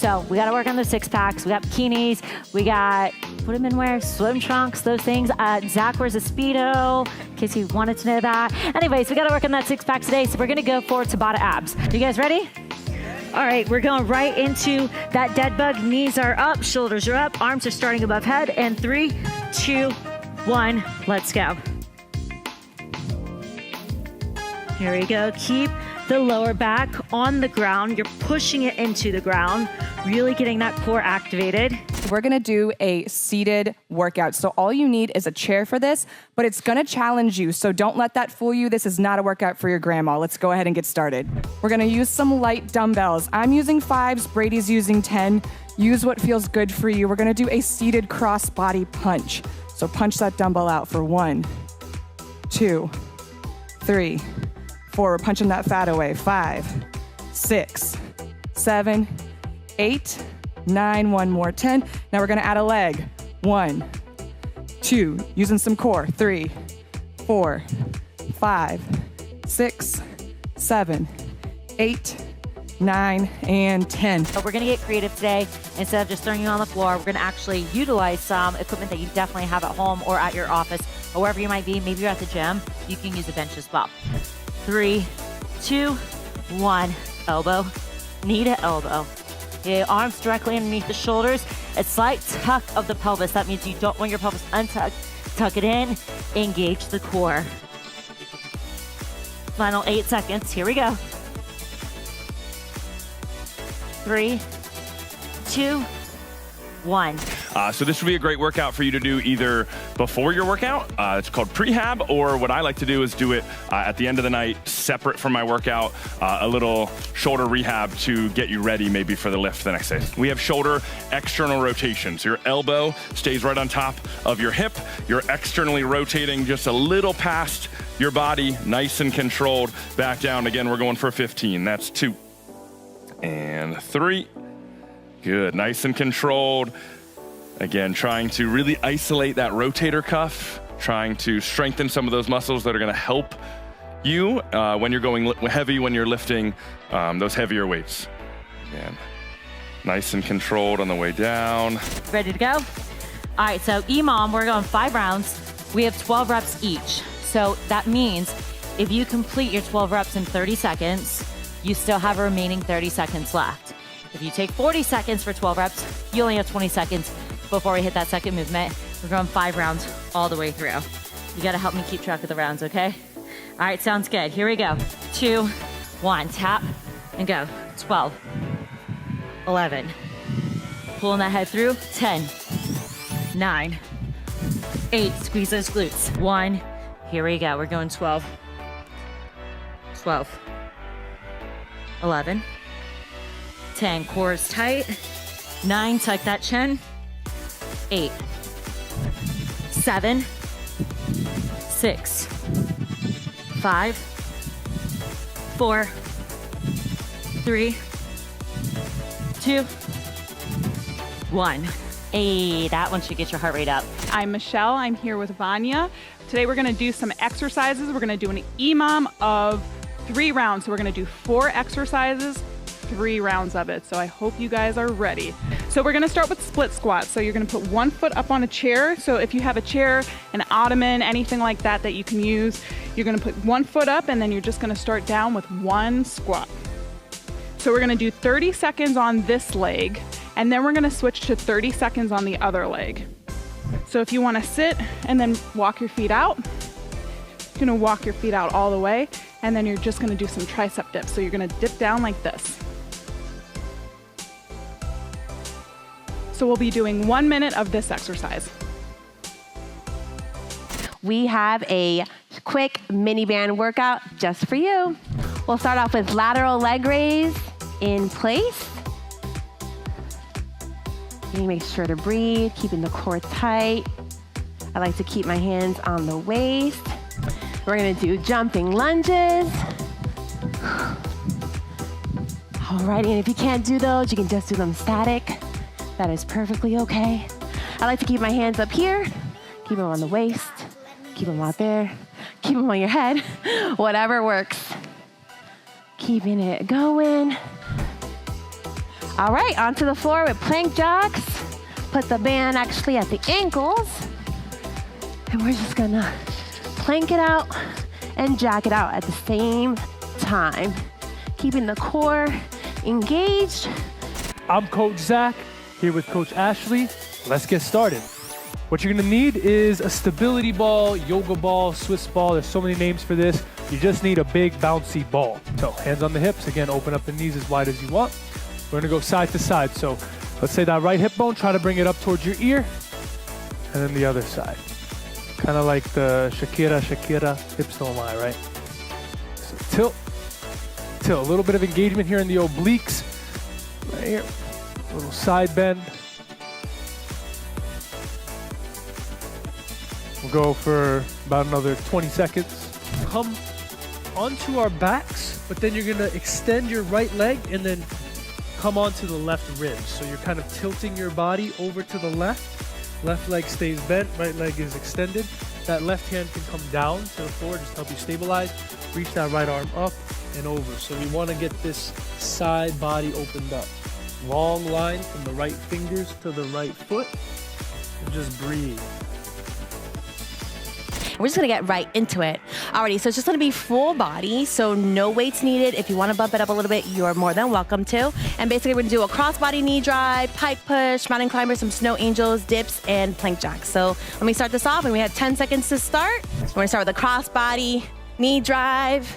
So we gotta work on the six packs. We got bikinis, we got, what do men wear? Swim trunks, those things. Zach wears a Speedo, in case you wanted to know that. Anyways, we gotta work on that six pack today, so we're gonna go for Tabata abs. You guys ready? All right, we're going right into that dead bug. Knees are up, shoulders are up, arms are starting above head. And 3, 2, 1, let's go. Here we go. Keep the lower back on the ground. You're pushing it into the ground, really getting that core activated. We're gonna do a seated workout. So all you need is a chair for this, but it's gonna challenge you. So don't let that fool you. This is not a workout for your grandma. Let's go ahead and get started. We're gonna use some light dumbbells. I'm using 5s, Brady's using 10. Use what feels good for you. We're gonna do a seated cross body punch. So punch that dumbbell out for 1, 2, 3, 4. We're punching that fat away. 5, 6, 7, 8, 9, one more, 10. Now we're gonna add a leg. 1, 2, using some core. 3, 4, 5, 6, 7, 8, 9, and 10. But we're gonna get creative today. Instead of just throwing you on the floor, we're gonna actually utilize some equipment that you definitely have at home or at your office or wherever you might be. Maybe you're at the gym. You can use a bench as well. 3, 2, 1, elbow, knee to elbow. Okay, arms directly underneath the shoulders. A slight tuck of the pelvis. That means you don't want your pelvis untucked. Tuck it in, engage the core. Final 8 seconds, here we go. 3, 2, 1. So this would be a great workout for you to do either before your workout. It's called prehab, or what I like to do is do it at the end of the night, separate from my workout, a little shoulder rehab to get you ready maybe for the lift the next day. We have shoulder external rotation. So your elbow stays right on top of your hip. You're externally rotating just a little past your body, nice and controlled. Back down. Again, we're going for 15. That's 2 and 3. Good, nice and controlled. Again, trying to really isolate that rotator cuff, trying to strengthen some of those muscles that are gonna help you when you're going heavy, when you're lifting those heavier weights. Again, nice and controlled on the way down. Ready to go? All right, so EMOM, we're going 5 rounds. We have 12 reps each. So that means if you complete your 12 reps in 30 seconds, you still have a remaining 30 seconds left. If you take 40 seconds for 12 reps, you only have 20 seconds before we hit that second movement. We're going 5 rounds all the way through. You gotta help me keep track of the rounds, okay? All right, sounds good. Here we go. 2, 1, tap and go. 12, 11. Pulling that head through. 10, 9, 8. Squeeze those glutes. 1. Here we go. We're going 12, 12, 11, 10. Core is tight. 9. Tuck that chin. 8, 7, 6, 5, 4, 3, 2, 1. Hey, that one should get your heart rate up. I'm Michelle. I'm here with Vanya. Today we're going to do some exercises. We're going to do an EMOM of 3 rounds. So we're going to do 4 exercises, 3 rounds of it. So I hope you guys are ready. So we're gonna start with split squats. So you're gonna put 1 foot up on a chair. So if you have a chair, an ottoman, anything like that that you can use, you're gonna put 1 foot up and then you're just gonna start down with 1 squat. So we're gonna do 30 seconds on this leg and then we're gonna switch to 30 seconds on the other leg. So if you wanna sit and then walk your feet out, you're gonna walk your feet out all the way and then you're just gonna do some tricep dips. So you're gonna dip down like this. So we'll be doing 1 minute of this exercise. We have a quick mini band workout just for you. We'll start off with lateral leg raise in place. You make sure to breathe, keeping the core tight. I like to keep my hands on the waist. We're gonna do jumping lunges. Alrighty, and if you can't do those, you can just do them static. That is perfectly okay. I like to keep my hands up here, keep them on the waist, keep them out there, keep them on your head, whatever works. Keeping it going. All right, onto the floor with plank jacks. Put the band actually at the ankles. And we're just gonna plank it out and jack it out at the same time. Keeping the core engaged. I'm Coach Zach, here with Coach Ashley. Let's get started. What you're gonna need is a stability ball, yoga ball, Swiss ball. There's so many names for this. You just need a big bouncy ball. So hands on the hips. Again, open up the knees as wide as you want. We're gonna go side to side. So let's say that right hip bone, try to bring it up towards your ear. And then the other side. Kind of like the Shakira, hips don't lie, right? So tilt, tilt. A little bit of engagement here in the obliques. Right here, a little side bend. We'll go for about another 20 seconds. Come onto our backs, but then you're gonna extend your right leg and then come onto the left rib. So you're kind of tilting your body over to the left. Left leg stays bent, right leg is extended. That left hand can come down to the floor, just help you stabilize. Reach that right arm up and over. So we wanna get this side body opened up. Long line from the right fingers to the right foot. And just breathe. We're just gonna get right into it. Alrighty, so it's just gonna be full body, so no weights needed. If you wanna bump it up a little bit, you're more than welcome to. And basically we're gonna do a cross-body knee drive, pike push, mountain climber, some snow angels, dips, and plank jacks. So let me start this off, and we have 10 seconds to start. We're gonna start with a cross-body knee drive,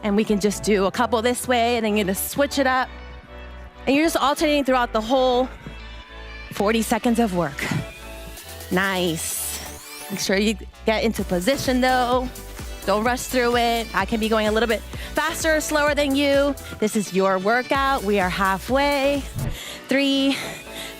and we can just do a couple this way, and then you're gonna switch it up. And you're just alternating throughout the whole 40 seconds of work. Nice. Make sure you get into position though. Don't rush through it. I can be going a little bit faster or slower than you. This is your workout. We are halfway. 3,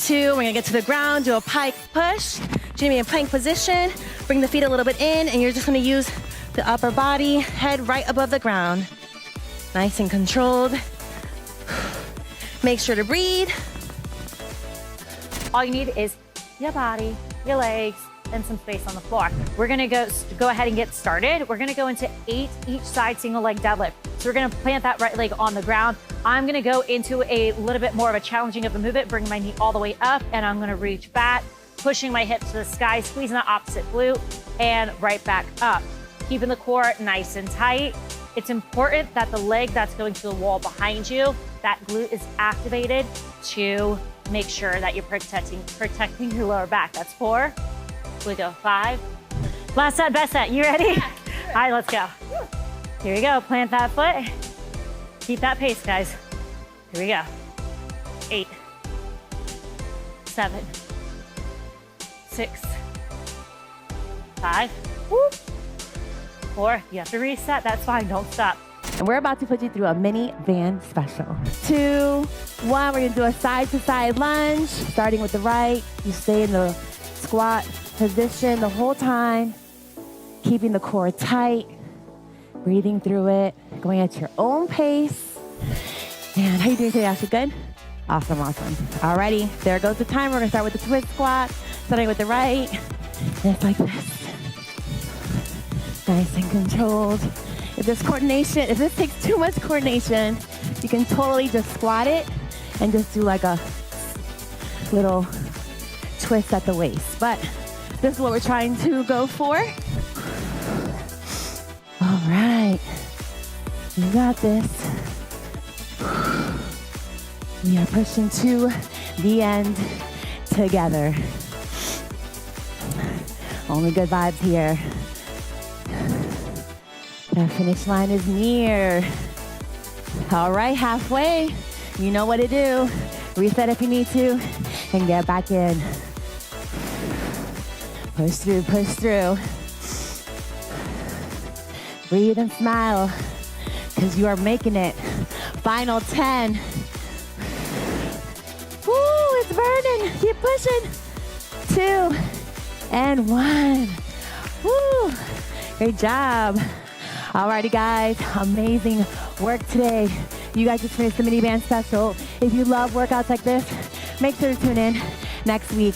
2, we're gonna get to the ground, do a pike push. You're gonna be in plank position. Bring the feet a little bit in, and you're just gonna use the upper body, head right above the ground. Nice and controlled. Make sure to breathe. All you need is your body, your legs, and some space on the floor. We're gonna go ahead and get started. We're gonna go into 8 each side single leg deadlift. So we're gonna plant that right leg on the ground. I'm gonna go into a little bit more of a challenging of a movement, bring my knee all the way up, and I'm gonna reach back, pushing my hips to the sky, squeezing the opposite glute, and right back up. Keeping the core nice and tight. It's important that the leg that's going to the wall behind you, that glute is activated to make sure that you're protecting your lower back. That's 4. We go 5. Last set, best set. You ready? Yeah. All right, let's go. Here we go. Plant that foot. Keep that pace, guys. Here we go. 8, 7, 6, 5, 4. You have to reset. That's fine. Don't stop. And we're about to put you through a mini band special. 2, 1, we're gonna do a side to side lunge, starting with the right. You stay in the squat position the whole time, keeping the core tight, breathing through it, going at your own pace. And how you doing today, Ashley? Good? Awesome, awesome. Alrighty, there goes the time. We're gonna start with the twist squat, starting with the right. And it's like this. Nice and controlled. If this takes too much coordination, you can totally just squat it and just do like a little twist at the waist. But this is what we're trying to go for. All right, you got this. We are pushing to the end together. Only good vibes here. The finish line is near. All right, halfway. You know what to do. Reset if you need to, and get back in. Push through, push through. Breathe and smile, because you are making it. Final 10. Woo, it's burning. Keep pushing. 2 and 1. Woo, great job. Alrighty, guys, amazing work today. You guys just finished the mini band special. If you love workouts like this, make sure to tune in next week,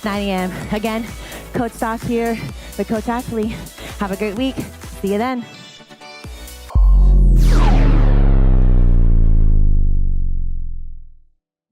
9 a.m. Again, Coach Josh here with Coach Ashley. Have a great week. See you then.